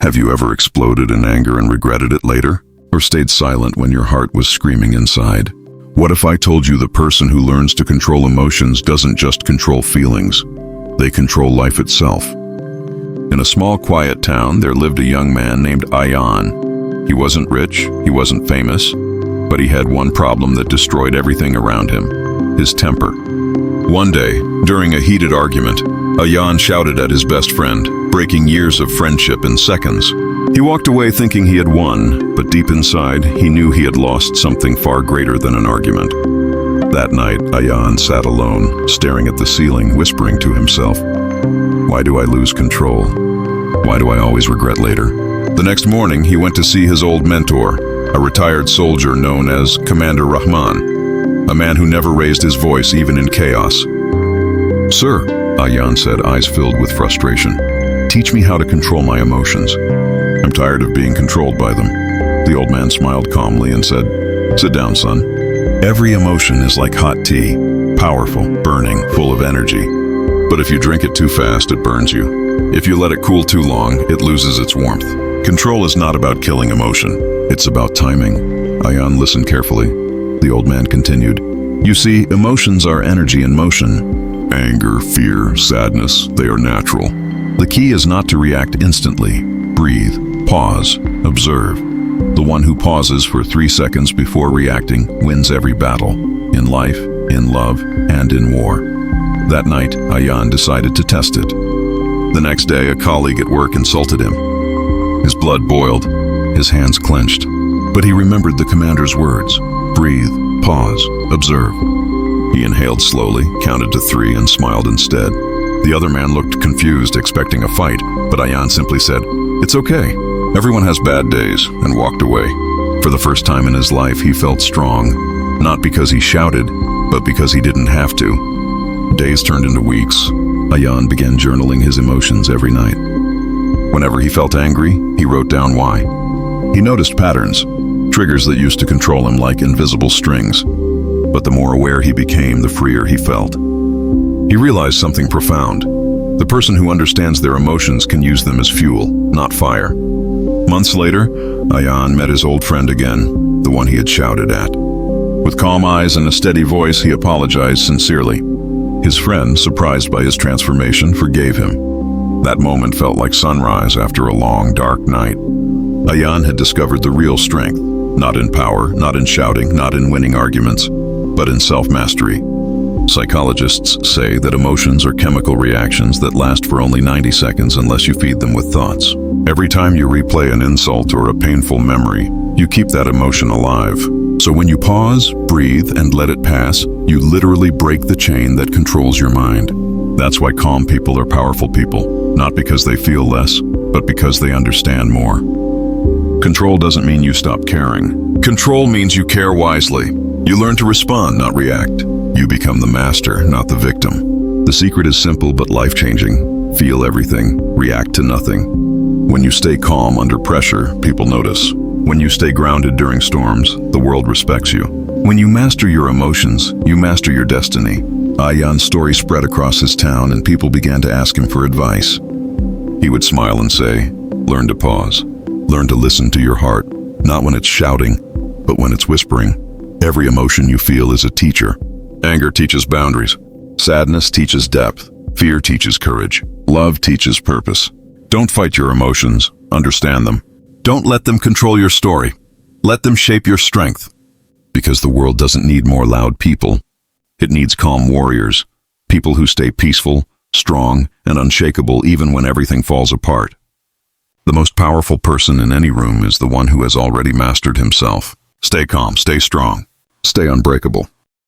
Have you ever exploded in anger and regretted it later? Or stayed silent when your heart was screaming inside? What if I told you the person who learns to control emotions doesn't just control feelings, they control life itself? In a small, quiet town, there lived a young man named Ayan. He wasn't rich, he wasn't famous, but he had one problem that destroyed everything around him: his temper. One day, during a heated argument, Ayan shouted at his best friend, breaking years of friendship in seconds. He walked away thinking he had won, but deep inside, he knew he had lost something far greater than an argument. That night, Ayan sat alone, staring at the ceiling, whispering to himself, "Why do I lose control? Why do I always regret later?" The next morning, he went to see his old mentor, a retired soldier known as Commander Rahman, a man who never raised his voice even in chaos. "Sir," Ayan said, eyes filled with frustration, "teach me how to control my emotions. I'm tired of being controlled by them." The old man smiled calmly and said, "Sit down, son. Every emotion is like hot tea, powerful, burning, full of energy. But if you drink it too fast, it burns you. If you let it cool too long, it loses its warmth. Control is not about killing emotion. It's about timing." Ayan listened carefully. The old man continued, "You see, emotions are energy in motion. Anger, fear, sadness, they are natural. The key is not to react instantly. Breathe, pause, observe. The one who pauses for 3 seconds before reacting wins every battle, in life, in love, and in war." That night, Ayan decided to test it. The next day, a colleague at work insulted him. His blood boiled, his hands clenched, but he remembered the commander's words: breathe, pause, observe. He inhaled slowly, counted to 3, and smiled instead. The other man looked confused, expecting a fight, but Ayan simply said, "It's okay. Everyone has bad days," and walked away. For the first time in his life, he felt strong, not because he shouted, but because he didn't have to. Days turned into weeks. Ayan began journaling his emotions every night. Whenever he felt angry, he wrote down why. He noticed patterns, triggers that used to control him like invisible strings. But the more aware he became, the freer he felt. He realized something profound. The person who understands their emotions can use them as fuel, not fire. Months later, Ayan met his old friend again, the one he had shouted at. With calm eyes and a steady voice, he apologized sincerely. His friend, surprised by his transformation, forgave him. That moment felt like sunrise after a long, dark night. Ayan had discovered the real strength, not in power, not in shouting, not in winning arguments, but in self-mastery. Psychologists say that emotions are chemical reactions that last for only 90 seconds unless you feed them with thoughts. Every time you replay an insult or a painful memory, you keep that emotion alive. So when you pause, breathe, and let it pass, you literally break the chain that controls your mind. That's why calm people are powerful people, not because they feel less, but because they understand more. Control doesn't mean you stop caring. Control means you care wisely. You learn to respond, not react. You become the master, not the victim. The secret is simple but life-changing. Feel everything, react to nothing. When you stay calm under pressure, people notice. When you stay grounded during storms, the world respects you. When you master your emotions, you master your destiny. Ayan's story spread across his town and people began to ask him for advice. He would smile and say, "Learn to pause. Learn to listen to your heart, not when it's shouting, but when it's whispering. Every emotion you feel is a teacher. Anger teaches boundaries. Sadness teaches depth. Fear teaches courage. Love teaches purpose. Don't fight your emotions. Understand them. Don't let them control your story. Let them shape your strength. Because the world doesn't need more loud people. It needs calm warriors. People who stay peaceful, strong, and unshakable even when everything falls apart. The most powerful person in any room is the one who has already mastered himself. Stay calm, stay strong, stay unbreakable.